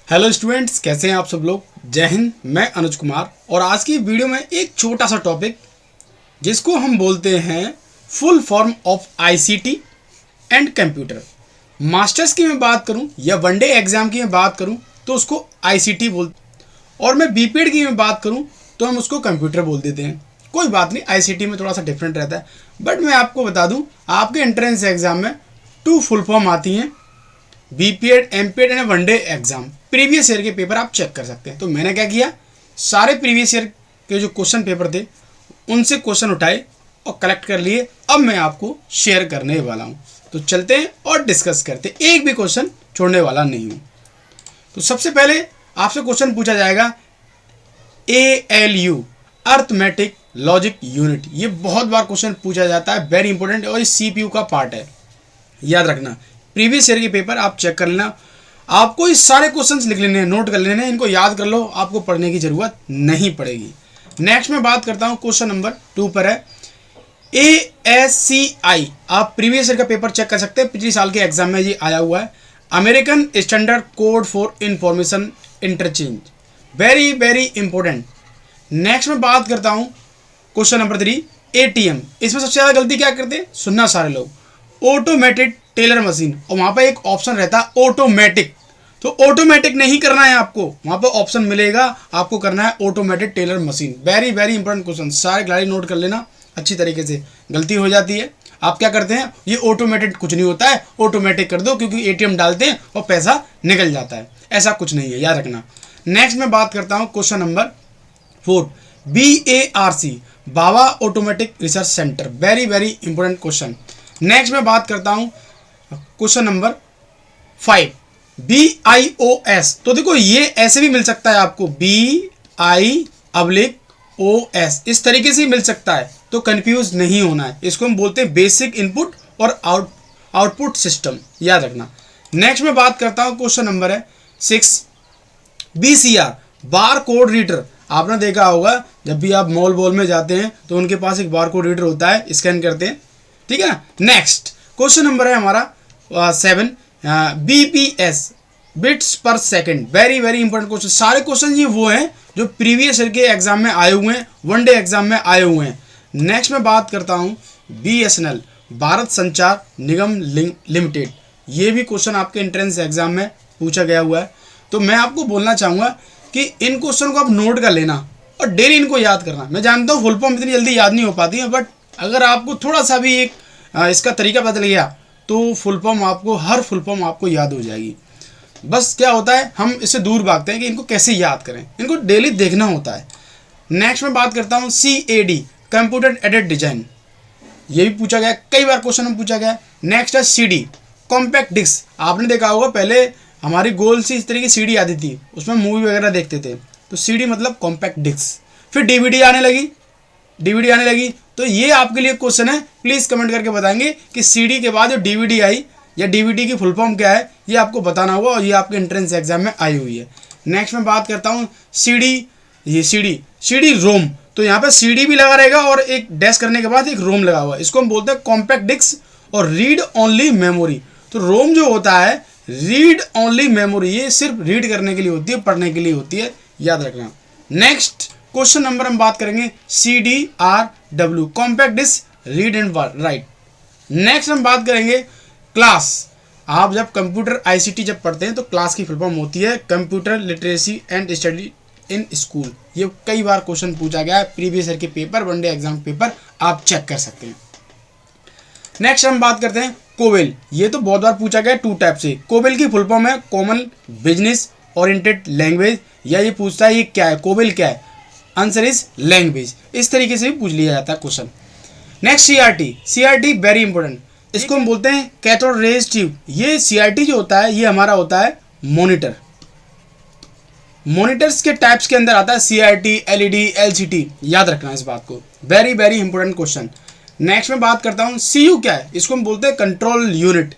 Hello students, कैसे हैं आप सब लोग। जय हिंद। मैं अनुज कुमार और आज की वीडियो में एक छोटा सा टॉपिक जिसको हम बोलते हैं full form of ICT and computer. Masters की मैं बात करूं या वनडे एग्जाम की मैं बात करूं तो उसको आईसीटी बोलते हैं, और मैं बीपीएड की मैं बात करूं तो हम उसको कंप्यूटर बोल देते हैं। कोई बात नहीं, आईसीटी में थोड़ा सा डिफरेंट रहता है, बट मैं आपको बता दूं आपके एंट्रेंस एग्जाम में 2 फुल फॉर्म आती हैं, BPEd, MPEd and one day exam. Previous year के पेपर आप चेक कर सकते हैं। तो मैंने क्या किया, सारे प्रीवियस ईयर के जो क्वेश्चन पेपर थे उनसे क्वेश्चन उठाए और कलेक्ट कर लिए। अब मैं आपको शेयर करने वाला हूं, तो चलते हैं और डिस्कस करते हैं। एक भी क्वेश्चन छोड़ने वाला नहीं हूं। तो सबसे पहले आपसे क्वेश्चन पूछा जाएगा ALU, अर्थमेटिक लॉजिक यूनिट। ये बहुत बार क्वेश्चन पूछा जाता है, वेरी इंपॉर्टेंट, और ये सीपीयू का पार्ट है, याद रखना। प्रीवियस ईयर के पेपर आप चेक कर लेना, आपको ये सारे क्वेश्चंस लिख लेने हैं, नोट कर लेने हैं, इनको याद कर लो, आपको पढ़ने की जरूरत नहीं पड़ेगी। नेक्स्ट मैं बात करता हूं, क्वेश्चन नंबर 2 पर है ASCI। आप प्रीवियस ईयर का पेपर चेक कर सकते हैं, पिछले साल के एग्जाम में ये आया हुआ है, American standard code for information interchange. Very very important. Next मैं बात करता हूं क्वेश्चन नंबर 3 ATM। इसमें सबसे ज्यादा गलती क्या करते हैं, सुनना सारे लोग, ऑटोमेटेड टेलर मशीन, और वहां पर एक ऑप्शन रहता है ऑटोमेटिक। तो ऑटोमेटिक नहीं करना है आपको, वहां पर ऑप्शन मिलेगा, आपको करना है automated teller machine. Very very important question, सारे खिलाड़ी नोट कर लेना अच्छी तरीके से। गलती हो जाती है, आप क्या करते हैं, ये ऑटोमेटेड कुछ नहीं होता है, ऑटोमेटिक कर दो, क्योंकि एटीएम डालते हैं और पैसा निकल जाता है, ऐसा कुछ नहीं है, याद रखना। नेक्स्ट मैं बात करता हूं question number 4 BARC, Bhabha automatic research centre. Very very important question. Next मैं बात करता हूं क्वेश्चन नंबर 5 BIOS। तो देखो ये ऐसे भी मिल सकता है आपको, BIOS, इस तरीके से मिल सकता है, तो कंफ्यूज नहीं होना है। इसको हम बोलते हैं बेसिक इनपुट और आउटपुट सिस्टम, याद रखना। नेक्स्ट मैं बात करता हूं क्वेश्चन नंबर है 6 BCR, बार कोड रीडर। आपने देखा होगा जब भी आप मॉल में जाते हैं तो उनके पास एक बार कोड रीडर होता है, स्कैन करते हैं, ठीक है ना। नेक्स्ट क्वेश्चन नंबर है हमारा 7 BPS, बिट्स पर second. Very very important question. सारे क्वेश्चन ये वो हैं जो प्रीवियस ईयर के एग्जाम में आए हुए हैं, वनडे एग्जाम में आए हुए हैं। नेक्स्ट मैं बात करता हूं BSNL, भारत संचार निगम लिमिटेड। ये भी क्वेश्चन आपके एंट्रेंस एग्जाम में पूछा गया हुआ है। तो मैं आपको बोलना चाहूँगा कि इन क्वेश्चन को आप नोट कर लेना और डेली इनको याद करना। मैं जानता हूँ फुल फॉर्म इतनी जल्दी याद नहीं हो पाती है, बट अगर आपको थोड़ा सा भी एक इसका तरीका बदल गया तो फुल फॉर्म आपको, हर फुल फॉर्म आपको याद हो जाएगी। बस क्या होता है, हम इससे दूर भागते हैं कि इनको कैसे याद करें, इनको डेली देखना होता है। नेक्स्ट मैं बात करता हूँ CAD, कंप्यूटर एडेड डिजाइन। ये भी पूछा गया, कई बार क्वेश्चन में पूछा गया। नेक्स्ट है CD, कॉम्पैक्ट डिस्क। आपने देखा होगा पहले हमारी गोल सी इस तरह की CD आती थी, उसमें मूवी वगैरह देखते थे, तो CD मतलब कॉम्पैक्ट डिस्क। फिर DVD आने लगी, तो ये आपके लिए क्वेश्चन है, प्लीज़ कमेंट करके बताएंगे कि CD के बाद जो DVD आई या DVD की फुल फॉर्म क्या है, ये आपको बताना होगा, और ये आपके एंट्रेंस एग्जाम में आई हुई है। नेक्स्ट मैं बात करता हूँ CD रोम। तो यहाँ पे CD भी लगा रहेगा और एक डैश करने के बाद एक रोम लगा हुआ है, इसको हम बोलते हैं कॉम्पैक्ट डिस्क और रीड ओनली मेमोरी। तो रोम जो होता है रीड ओनली मेमोरी, ये सिर्फ रीड करने के लिए होती है, पढ़ने के लिए होती है, याद रखना। नेक्स्ट क्वेश्चन नंबर हम बात करेंगे CDRW, compact disc read and write. Next हम बात करेंगे क्लास। आप जब कंप्यूटर आईसीटी जब पढ़ते हैं तो क्लास की फुल फॉर्म होती है computer literacy and study in school. ये कई बार क्वेश्चन पूछा गया है, प्रीवियस ईयर के पेपर, वनडे एग्जाम पेपर आप चेक कर सकते हैं। नेक्स्ट हम बात करते हैं कोवेल। ये तो बहुत बार पूछा गया 2 टाइप से। कोवेल की फुल फॉर्म है कॉमन बिजनेस ओरिएंटेड लैंग्वेज, या ये पूछता है ये क्या है, कोवेल क्या है, आंसर इज लैंग्वेज। इस तरीके से भी पूछ लिया जाता है question. Next CRT very important, इसको हम बोलते हैं कैथोड रेज ट्यूब। ये CRT जो होता है ये हमारा होता है मॉनिटर। मॉनिटर्स के टाइप्स के अंदर आता है CRT, LED, LCD, याद रखना इस बात को, very very important question. Next में बात करता हूँ CU क्या है, इसको हम बोलते हैं कंट्रोल यूनिट।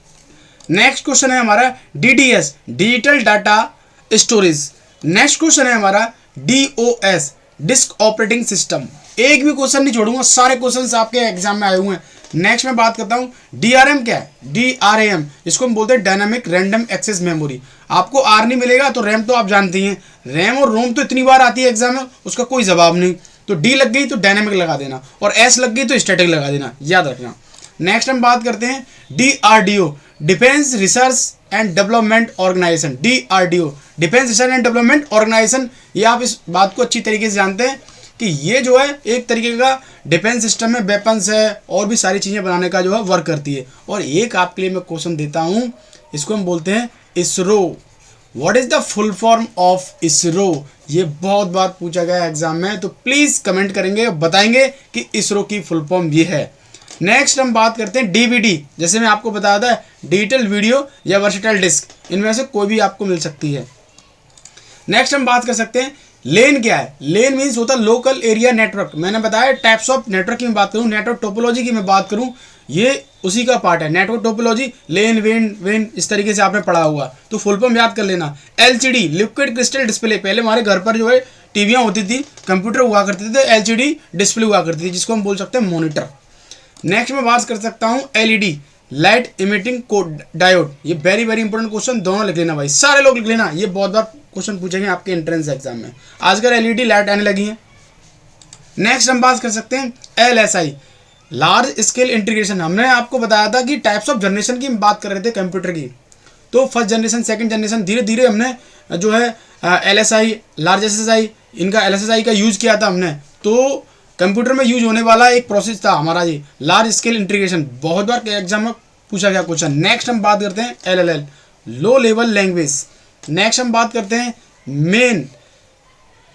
नेक्स्ट क्वेश्चन है हमारा DDS, digital data storage. Next question है हमारा DOS, डिस्क ऑपरेटिंग सिस्टम। एक भी क्वेश्चन नहीं छोड़ूंगा, सारे क्वेश्चंस आपके एग्जाम में आए हुए हैं। नेक्स्ट मैं बात करता हूँ DRM क्या है, DRAM इसको हम बोलते हैं डायनामिक रैंडम एक्सेस मेमोरी। आपको R नहीं मिलेगा तो रैम तो आप जानती हैं, रैम और रोम तो इतनी बार आती है एग्जाम में, उसका कोई जवाब नहीं। तो D लग गई तो डायनामिक लगा देना और S लग गई तो स्टैटिक लगा देना, याद रखना। नेक्स्ट हम बात करते हैं DRDO, defence research and development organisation. DRDO defence research and development organisation, ये आप इस बात को अच्छी तरीके से जानते हैं कि ये जो है एक तरीके का डिफेंस सिस्टम में वेपन्स है और भी सारी चीज़ें बनाने का जो है वर्क करती है। और एक आपके लिए मैं क्वेश्चन देता हूँ, इसको हम बोलते हैं ISRO. What is the full form of ISRO, ये बहुत बार पूछा गया एग्जाम में, तो प्लीज़ कमेंट करेंगे, बताएंगे कि इसरो की फुल फॉर्म ये है। नेक्स्ट हम बात करते हैं DVD, जैसे मैं आपको बताया था डिजिटल वीडियो या वर्सेटाइल डिस्क, इनमें से कोई भी आपको मिल सकती है। नेक्स्ट हम बात कर सकते हैं लेन क्या है। लेन मीन्स होता है लोकल एरिया नेटवर्क। मैंने बताया टाइप्स ऑफ नेटवर्क की मैं बात करूँ, नेटवर्क टोपोलॉजी की मैं बात करूँ, ये उसी का पार्ट है। नेटवर्क टोपोलॉजी, लेन वेन इस तरीके से आपने पढ़ा हुआ, तो फुल फॉर्म याद कर लेना। LCD लिक्विड क्रिस्टल डिस्प्ले, पहले हमारे घर पर जो है टीवियाँ होती थी, कंप्यूटर हुआ करते थे, LCD डिस्प्ले हुआ करती थी, जिसको हम बोल सकते हैं मॉनिटर। नेक्स्ट मैं बात कर सकता हूँ LED light emitting code diode, ये वेरी वेरी इंपॉर्टेंट क्वेश्चन, दोनों लिख लेना भाई, सारे लोग लिख लेना, ये बहुत बार क्वेश्चन पूछेंगे आपके एंट्रेंस एग्जाम में। आजकल LED लाइट आने लगी है। नेक्स्ट हम बात कर सकते हैं LSI लार्ज स्केल इंटीग्रेशन। हमने आपको बताया था कि टाइप्स ऑफ जनरेशन की हम बात कर रहे थे कंप्यूटर की, तो फर्स्ट जनरेशन, सेकंड जनरेशन, धीरे धीरे हमने जो है LSI लार्ज SSI, इनका LSI का यूज किया था हमने। तो कंप्यूटर में यूज होने वाला एक प्रोसेस था हमारा ये लार्ज स्केल इंटीग्रेशन, बहुत बार एग्जाम में पूछा गया क्वेश्चन। नेक्स्ट हम बात करते हैं LLL low level language. Next हम बात करते हैं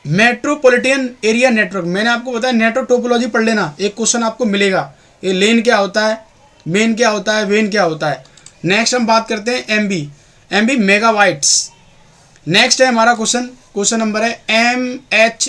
मेट्रोपॉलिटन एरिया नेटवर्क। मैंने आपको बताया नेटवर्क टोपोलॉजी पढ़ लेना, एक क्वेश्चन आपको मिलेगा, ये लेन क्या होता है, मेन क्या होता है, वेन क्या होता है। नेक्स्ट हम बात करते हैं MB मेगाबाइट्स। नेक्स्ट है हमारा क्वेश्चन नंबर है MHz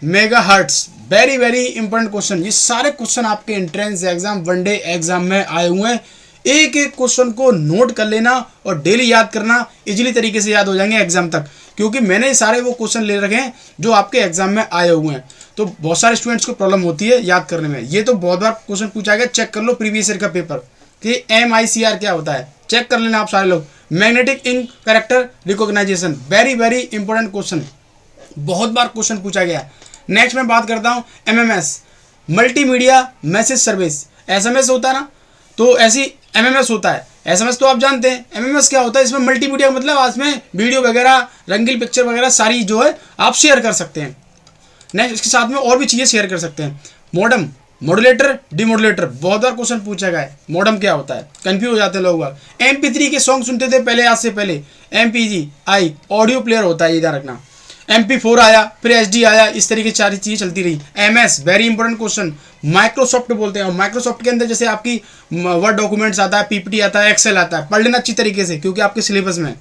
megahertz, very very important question. ये सारे क्वेश्चन आपके एंट्रेंस एग्जाम, वनडे एग्जाम में आए हुए हैं। एक एक क्वेश्चन को नोट कर लेना और डेली याद करना, इजीली तरीके से याद हो जाएंगे एग्जाम तक, क्योंकि मैंने सारे वो क्वेश्चन ले रखे हैं जो आपके एग्जाम में आए हुए हैं। तो बहुत सारे स्टूडेंट्स को प्रॉब्लम होती है याद करने में, ये तो बहुत बार क्वेश्चन पूछा गया, चेक कर लो प्रीवियस ईयर का पेपर कि MICR क्या होता है, चेक कर लेना आप सारे लोग। Magnetic ink character recognition, very very important question, बहुत बार क्वेश्चन पूछा गया है। नेक्स्ट मैं बात करता हूँ MMS multimedia message service. SMS होता है ना, तो ऐसी MMS होता है। SMS तो आप जानते हैं, MMS क्या होता है, इसमें मल्टीमीडिया मतलब इसमें वीडियो वगैरह, रंगीन पिक्चर वगैरह सारी जो है आप शेयर कर सकते हैं। नेक्स्ट इसके साथ में और भी चीज़ें शेयर कर सकते हैं। मॉडम, मॉड्यूलेटर, डिमॉड्यूलेटर, बहुत बार क्वेश्चन पूछा गया है, मॉडम क्या होता है, कंफ्यूज हो जाते हैं लोग। MP3 के सॉन्ग सुनते थे पहले, आज से पहले MPG ऑडियो प्लेयर होता है, याद रखना। MP4 आया, फिर SD आया, इस तरीके से सारी चीज़ें चलती रही। MS very important question, Microsoft बोलते हैं, और माइक्रोसॉफ्ट के अंदर जैसे आपकी वर्ड डॉक्यूमेंट्स आता है, PPT आता है, एक्सेल आता है, पढ़ लेना अच्छी तरीके से क्योंकि आपके सिलेबस में,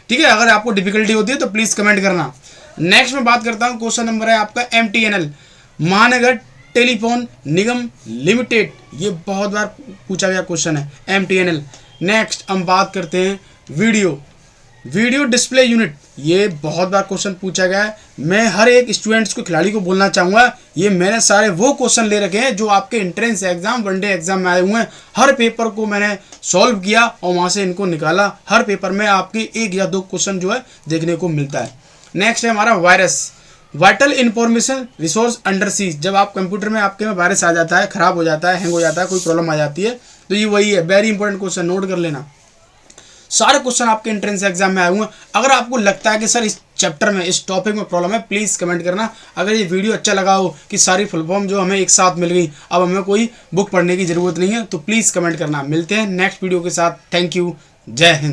ठीक है। अगर आपको डिफिकल्टी होती है तो प्लीज़ कमेंट करना। नेक्स्ट मैं बात करता हूँ, क्वेश्चन नंबर है आपका MTNL महानगर टेलीफोन निगम लिमिटेड, ये बहुत बार पूछा गया क्वेश्चन है MTNL। नेक्स्ट हम बात करते हैं वीडियो डिस्प्ले यूनिट, ये बहुत बार क्वेश्चन पूछा गया है। मैं हर एक स्टूडेंट्स को, खिलाड़ी को बोलना चाहूँगा, ये मैंने सारे वो क्वेश्चन ले रखे हैं जो आपके एंट्रेंस एग्जाम, वनडे एग्जाम में आए हुए हैं। हर पेपर को मैंने सॉल्व किया और वहाँ से इनको निकाला। हर पेपर में आपके 1 या 2 क्वेश्चन जो है देखने को मिलता है। नेक्स्ट है हमारा virus, vital information resource under seize. जब आप कंप्यूटर में आपके में वायरस आ जाता है, खराब हो जाता है, हैंग हो जाता है, कोई प्रॉब्लम आ जाती है, तो ये वही है, वेरी इंपॉर्टेंट क्वेश्चन, नोट कर लेना। सारे क्वेश्चन आपके एंट्रेंस एग्जाम में आए हुए हैं। अगर आपको लगता है कि सर इस चैप्टर में, इस टॉपिक में प्रॉब्लम है, प्लीज़ कमेंट करना। अगर ये वीडियो अच्छा लगा हो कि सारी फुल फॉर्म जो हमें एक साथ मिल गई, अब हमें कोई बुक पढ़ने की ज़रूरत नहीं है, तो प्लीज़ कमेंट करना। मिलते हैं नेक्स्ट वीडियो के साथ। थैंक यू, जय हिंद।